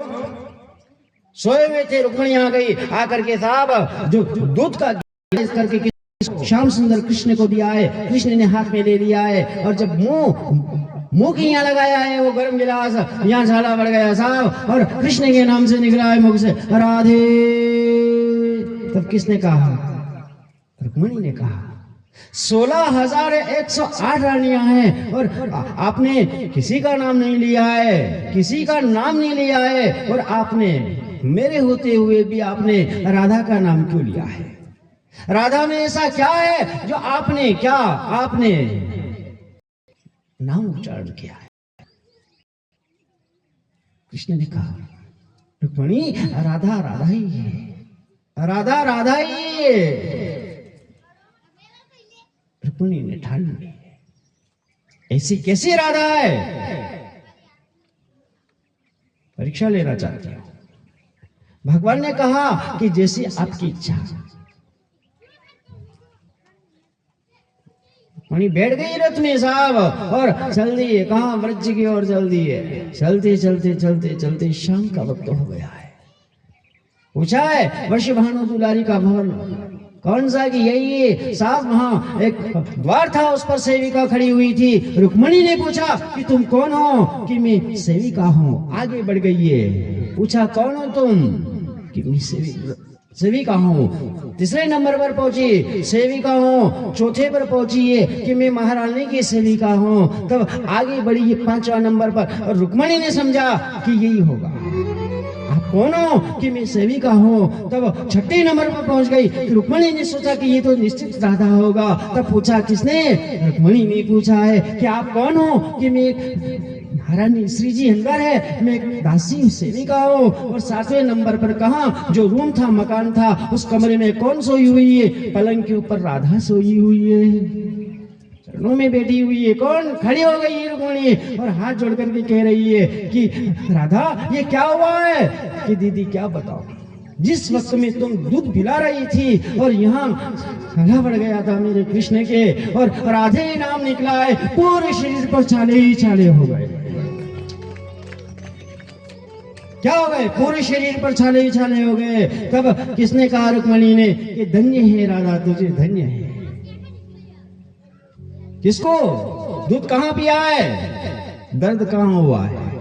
सोए हुए थे, रुक्मिणी आ गई, आकर के साहब जो दूध का गिलास करके श्याम सुंदर कृष्ण को दिया है, कृष्ण ने हाथ में ले लिया है, और जब मुंह की यहाँ लगाया है वो गर्म गिलास, यहाँ झाला बढ़ गया साहब, और कृष्ण के नाम से निकला है मुख से राधे। तब किसने कहा? रुक्मिणी ने कहा 16,108 रानियां हैं और आपने किसी का नाम नहीं लिया है, किसी का नाम नहीं लिया है, और आपने मेरे होते हुए भी आपने राधा का नाम क्यों लिया है? राधा में ऐसा क्या है जो आपने नाम उच्चारण किया है? कृष्ण ने कहा रुक्मिणी राधा राधा ही है, राधा राधा ही है। रुक्मिणी ने ठान ली ऐसी कैसी राधा है? परीक्षा लेना चाहती हूं। भगवान ने कहा कि जैसी आपकी इच्छा। रुक्मिणी बैठ गई रथ में साहब और चल दी है, कहां? ब्रज की ओर चल दी है। चलते चलते चलते चलते शाम का वक्त हो गया है। पूछा है वृषभानु दुलारी का भवन कौन सा? कि यही है साहब। वहां एक द्वार था, उस पर सेविका खड़ी हुई थी। रुक्मिणी ने पूछा कि तुम कौन हो? कि मैं सेविका हूं। आगे बढ़ गई है। पूछा कौन हो तुम? कि मैं सेविका हूं। तीसरे नंबर पर पहुंची, सेविका हूं। चौथे पर पहुंची है कि मैं महारानी की सेविका हूं। तब आगे बढ़ी है 5वां नंबर पर, और रुक्मिणी ने समझा कि यही होगा। आप कौन हो? कि मैं सेविका हूं। तब 6 नंबर पर पहुंच गई। रुक्मिणी ने सोचा कि ये तो निश्चित राधा होगा। तब पूछा किसने? रुक्मिणी ने पूछा है कि आप कौन हो? कि मैं महारानी श्री जी अंदर है, मैं एक दासी सेविका हूँ। और 7वें नंबर पर कहा जो रूम था, मकान था, उस कमरे में कौन सोई हुई है? पलंग के ऊपर राधा सोई हुई है, चरणों में बैठी हुई है। कौन? खड़ी हो गई है रुक्मिणी और हाथ जोड़ करके कह रही है कि राधा ये क्या हुआ है? कि दीदी क्या बताओ, जिस वक्त में तुम दूध पिला रही थी और यहाँ छाला बढ़ गया था मेरे कृष्ण के, और राधे नाम निकला है, पूरे शरीर पर छाले ही छाले हो गए। क्या हो गए? पूरे शरीर पर छाले ही छाले हो गए। तब किसने कहा रुक्मिणी ने कि धन्य है राधा, तुझे धन्य है। किसको? दूध कहां पिया है? दर्द कहां हुआ है?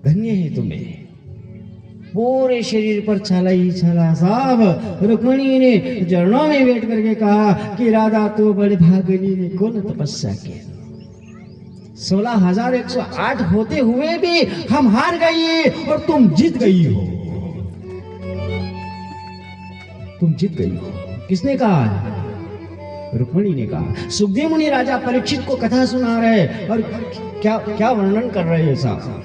धन्य है तुम्हें। पूरे शरीर पर छाला ही छाला साहब। रुक्मिणी ने चरणों में बैठ करके कहा कि राधा तो बड़े भागनी ने कौन तपस्या की। 16,108 होते हुए भी हम हार गए और तुम जीत गई हो। तुम जीत गई हो। किसने कहा? रुक्मिणी ने कहा। सुखदेव मुनि राजा परीक्षित को कथा सुना रहे और क्या क्या वर्णन कर रहे हैं साहब।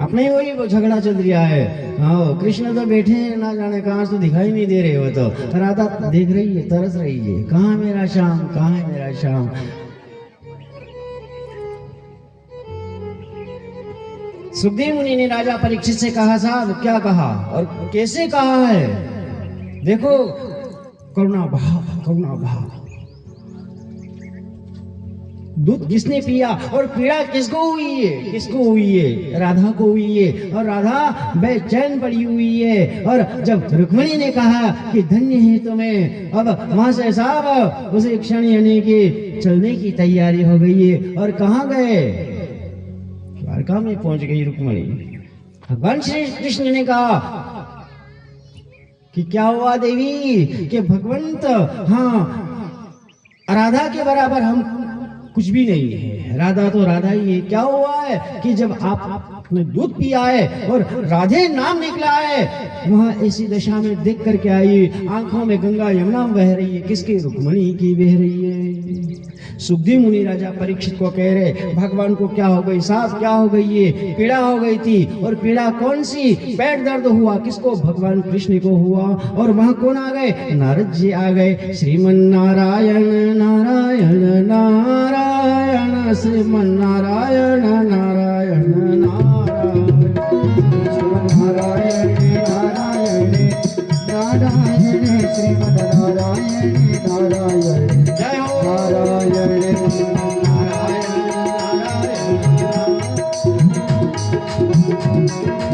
अपने वही वो झगड़ा चल रहा है। हाँ, कृष्ण तो बैठे हैं, ना जाने कहां से दिखाई नहीं दे रहे हो। तो राधा देख रही है, तरस रही है, कहां मेरा श्याम, कहां है मेरा श्याम। सुखदेव मुनि ने राजा परीक्षित से कहा साहब क्या कहा और कैसे कहा है? देखो करुणा भाव, करुणा भाव। दूध किसने पिया और पीड़ा किसको हुई है? किसको हुई है? राधा को हुई है। और राधा बेचैन पड़ी हुई है। और जब रुक्मिणी ने कहा कि धन्य है तुम्हें, अब वहां से साहब उसे क्षण यानी कि चलने की तैयारी हो गई है। और कहां गए? द्वारका में पहुंच गई रुक्मिणी। भगवान श्री कृष्ण ने कहा कि क्या हुआ देवी? कि भगवंत हाँ, राधा के बराबर हम कुछ भी नहीं है, राधा तो राधा ही है। क्या हुआ है कि जब आपने दूध पिया है और राधे नाम निकला है, वहां ऐसी दशा में देख करके आई, आंखों में गंगा यमुना बह रही है। किसकी? रुक्मिणी की बह रही है। सुखदेव मुनि राजा परीक्षित को कह रहे भगवान को क्या हो गई साहब, क्या हो गई? ये पीड़ा हो गई थी। और पीड़ा कौन सी? पेट दर्द हुआ। किसको? भगवान कृष्ण को हुआ। और वहां कौन आ गए? नारद जी आ गए। श्रीमन नारायण नारायण नारायण, श्रीमन नारायण नारायण नारायण, नारायण नारायण नारायण, श्रीमन नारायण नारायण, जय हो नारायण नारायण है।